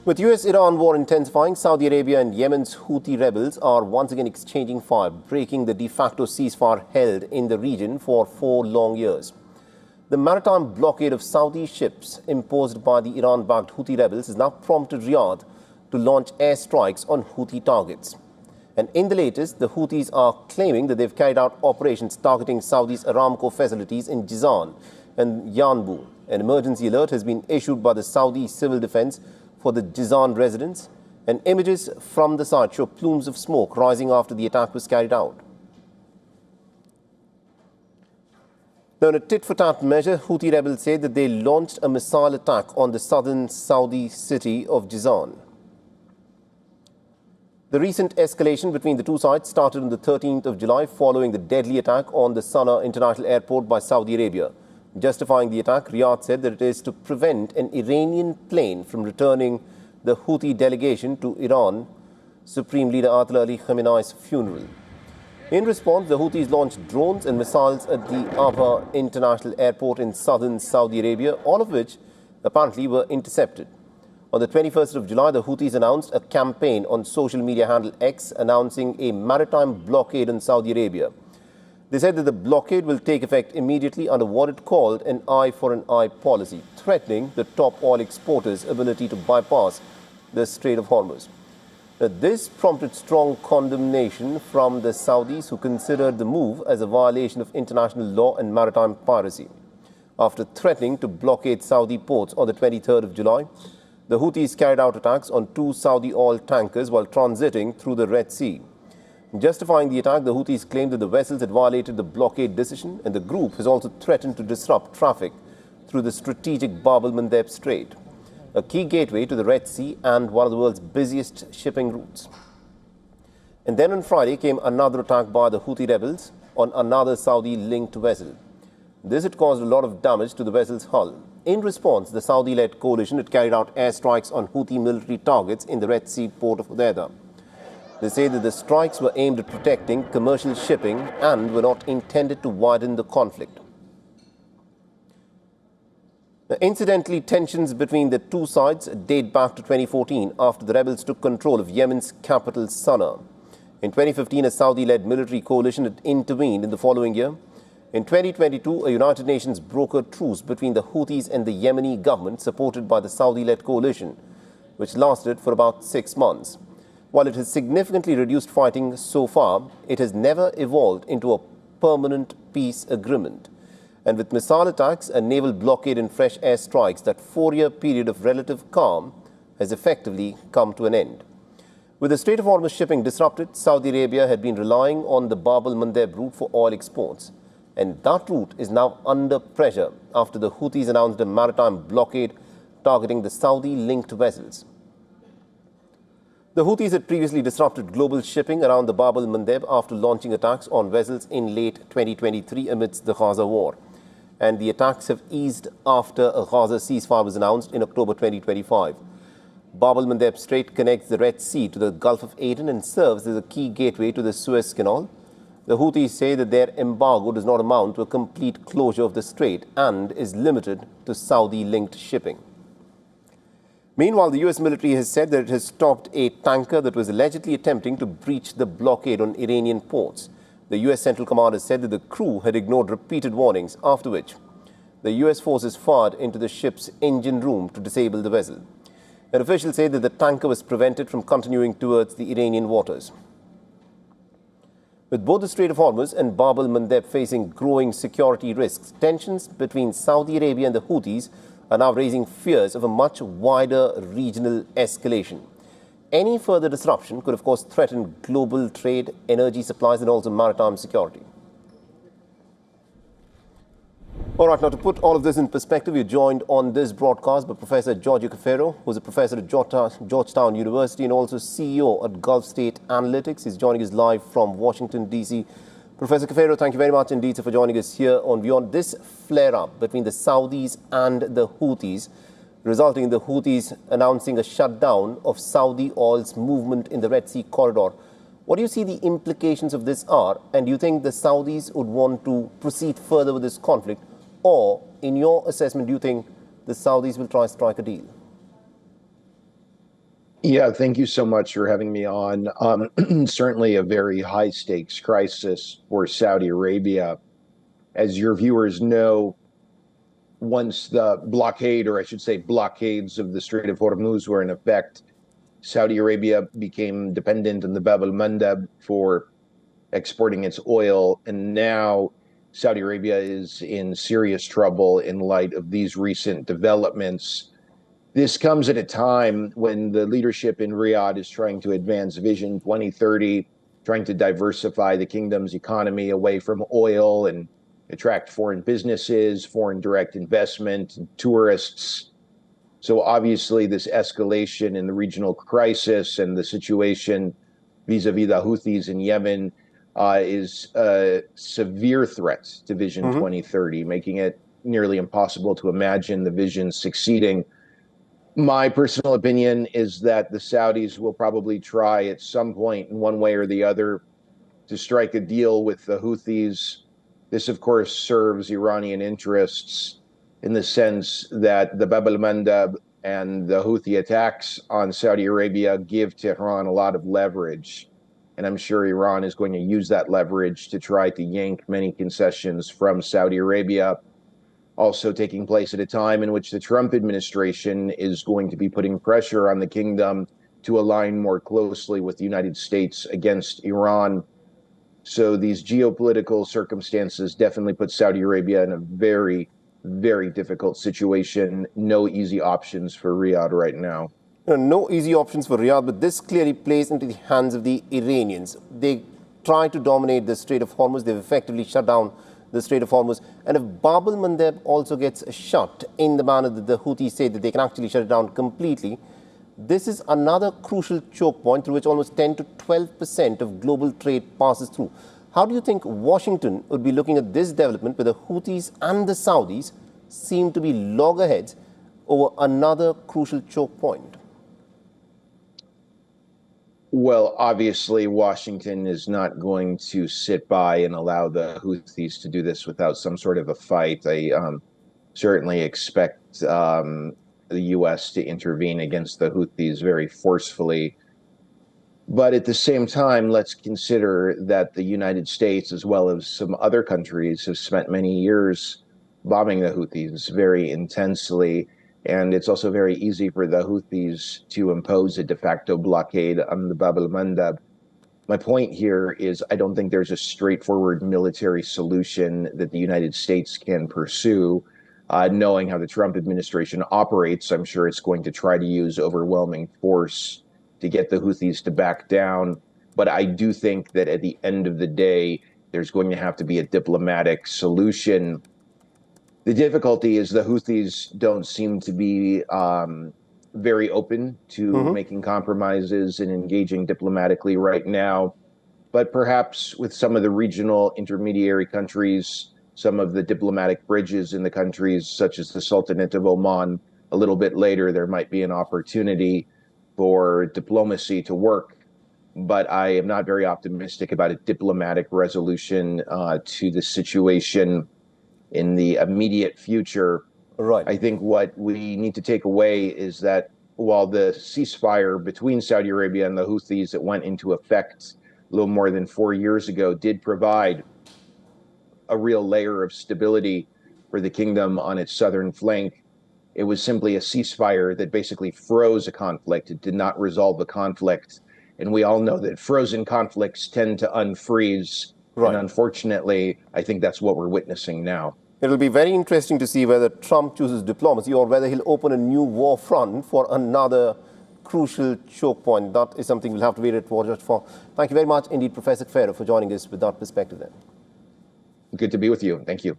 With US-Iran war intensifying, Saudi Arabia and Yemen's Houthi rebels are once again exchanging fire, breaking the de facto ceasefire held in the region for 4 long years. The maritime blockade of Saudi ships imposed by the Iran-backed Houthi rebels has now prompted Riyadh to launch airstrikes on Houthi targets. And in the latest, the Houthis are claiming that they've carried out operations targeting Saudi's Aramco facilities in Jazan and Yanbu. An emergency alert has been issued by the Saudi Civil Defense for the Jazan residents, and images from the site show plumes of smoke rising after the attack was carried out. Now, in a tit-for-tat measure, Houthi rebels say that they launched a missile attack on the southern Saudi city of Jazan. The recent escalation between the two sides started on the 13th of July following the deadly attack on the Sana'a International Airport by Saudi Arabia. Justifying the attack, Riyadh said that it is to prevent an Iranian plane from returning the Houthi delegation to Iran Supreme Leader Ayatollah Ali Khamenei's funeral. In response, the Houthis launched drones and missiles at the Abha International Airport in southern Saudi Arabia, all of which apparently were intercepted. On the 21st of July, the Houthis announced a campaign on social media handle X announcing a maritime blockade on Saudi Arabia. They said that the blockade will take effect immediately under what it called an eye for an eye policy, threatening the top oil exporters' ability to bypass the Strait of Hormuz. This prompted strong condemnation from the Saudis, who considered the move as a violation of international law and maritime piracy. After threatening to blockade Saudi ports on the 23rd of July, the Houthis carried out attacks on 2 Saudi oil tankers while transiting through the Red Sea. Justifying the attack, the Houthis claimed that the vessels had violated the blockade decision, and the group has also threatened to disrupt traffic through the strategic el-Mandeb Strait, a key gateway to the Red Sea and one of the world's busiest shipping routes. And then on Friday came another attack by the Houthi rebels on another Saudi-linked vessel. This had caused a lot of damage to the vessel's hull. In response, the Saudi-led coalition had carried out airstrikes on Houthi military targets in the Red Sea port of Hodeida. They say that the strikes were aimed at protecting commercial shipping and were not intended to widen the conflict. Incidentally, tensions between the two sides date back to 2014 after the rebels took control of Yemen's capital, Sana'a. In 2015, a Saudi-led military coalition had intervened in the following year. In 2022, a United Nations brokered truce between the Houthis and the Yemeni government, supported by the Saudi-led coalition, which lasted for about 6 months. While it has significantly reduced fighting so far, it has never evolved into a permanent peace agreement. And with missile attacks, a naval blockade and fresh airstrikes, that 4-year period of relative calm has effectively come to an end. With the Strait of Hormuz shipping disrupted, Saudi Arabia had been relying on the Bab-el-Mandeb route for oil exports. And that route is now under pressure after the Houthis announced a maritime blockade targeting the Saudi-linked vessels. The Houthis had previously disrupted global shipping around the Bab-el-Mandeb after launching attacks on vessels in late 2023 amidst the Gaza war. And the attacks have eased after a Gaza ceasefire was announced in October 2025. Bab-el-Mandeb Strait connects the Red Sea to the Gulf of Aden and serves as a key gateway to the Suez Canal. The Houthis say that their embargo does not amount to a complete closure of the strait and is limited to Saudi-linked shipping. Meanwhile, the US military has said that it has stopped a tanker that was allegedly attempting to breach the blockade on Iranian ports. The US Central Command has said that the crew had ignored repeated warnings, after which the US forces fired into the ship's engine room to disable the vessel. And officials say that the tanker was prevented from continuing towards the Iranian waters. With both the Strait of Hormuz and Bab-el-Mandeb facing growing security risks, tensions between Saudi Arabia and the Houthis are now raising fears of a much wider regional escalation. Any further disruption could, of course, threaten global trade, energy supplies, and also maritime security. All right, now to put all of this in perspective, we're joined on this broadcast by Professor Giorgio Cafiero, who's a professor at Georgetown University and also CEO at Gulf State Analytics. He's joining us live from Washington, D.C. Professor Cafiero, thank you very much indeed for joining us here on Beyond. This flare-up between the Saudis and the Houthis, resulting in the Houthis announcing a shutdown of Saudi oil's movement in the Red Sea corridor. What do you see the implications of this are? And do you think the Saudis would want to proceed further with this conflict? Or, in your assessment, do you think the Saudis will try to strike a deal? Yeah, thank you so much for having me on. Certainly a very high stakes crisis for Saudi Arabia. As your viewers know, once the blockade, or I should say blockades of the Strait of Hormuz were in effect, Saudi Arabia became dependent on the Bab el-Mandeb for exporting its oil. And now Saudi Arabia is in serious trouble in light of these recent developments. This comes at a time when the leadership in Riyadh is trying to advance Vision 2030, trying to diversify the kingdom's economy away from oil and attract foreign businesses, foreign direct investment, and tourists. So obviously, this escalation in the regional crisis and the situation vis-a-vis the Houthis in Yemen is a severe threat to Vision Hmm. 2030, making it nearly impossible to imagine the vision succeeding. My personal opinion is that the Saudis will probably try at some point in one way or the other to strike a deal with the Houthis. This, of course, serves Iranian interests in the sense that the Bab el-Mandeb and the Houthi attacks on Saudi Arabia give Tehran a lot of leverage. And I'm sure Iran is going to use that leverage to try to yank many concessions from Saudi Arabia, also taking place at a time in which the Trump administration is going to be putting pressure on the kingdom to align more closely with the United States against Iran. So these geopolitical circumstances definitely put Saudi Arabia in a very, very difficult situation. No easy options for Riyadh right now. No easy options for Riyadh, but this clearly plays into the hands of the Iranians. They try to dominate the Strait of Hormuz. They've effectively shut down the Strait of Hormuz. And if Bab el-Mandeb also gets shut in the manner that the Houthis say that they can actually shut it down completely, this is another crucial choke point through which almost 10 to 12% of global trade passes through. How do you think Washington would be looking at this development where the Houthis and the Saudis seem to be loggerheads over another crucial choke point? Well, obviously, Washington is not going to sit by and allow the Houthis to do this without some sort of a fight. I certainly expect the U.S. to intervene against the Houthis very forcefully. But at the same time, let's consider that the United States, as well as some other countries, have spent many years bombing the Houthis very intensely. And it's also very easy for the Houthis to impose a de facto blockade on the Bab el-Mandeb. My point here is I don't think there's a straightforward military solution that the United States can pursue. Knowing how the Trump administration operates, I'm sure it's going to try to use overwhelming force to get the Houthis to back down. But I do think that at the end of the day, there's going to have to be a diplomatic solution. The difficulty is the Houthis don't seem to be very open to Mm-hmm. making compromises and engaging diplomatically right now. But perhaps with some of the regional intermediary countries, some of the diplomatic bridges in the countries, such as the Sultanate of Oman, a little bit later, there might be an opportunity for diplomacy to work. But I am not very optimistic about a diplomatic resolution to the situation in the immediate future. Right. I think what we need to take away is that while the ceasefire between Saudi Arabia and the Houthis that went into effect a little more than 4 years ago did provide a real layer of stability for the kingdom on its southern flank, it was simply a ceasefire that basically froze a conflict. It did not resolve the conflict. And we all know that frozen conflicts tend to unfreeze. And Right. unfortunately, I think that's what we're witnessing now. It'll be very interesting to see whether Trump chooses diplomacy or whether he'll open a new war front for another crucial choke point. That is something we'll have to wait and watch out for. Thank you very much indeed, Professor Kfero, for joining us with that perspective then. Good to be with you. Thank you.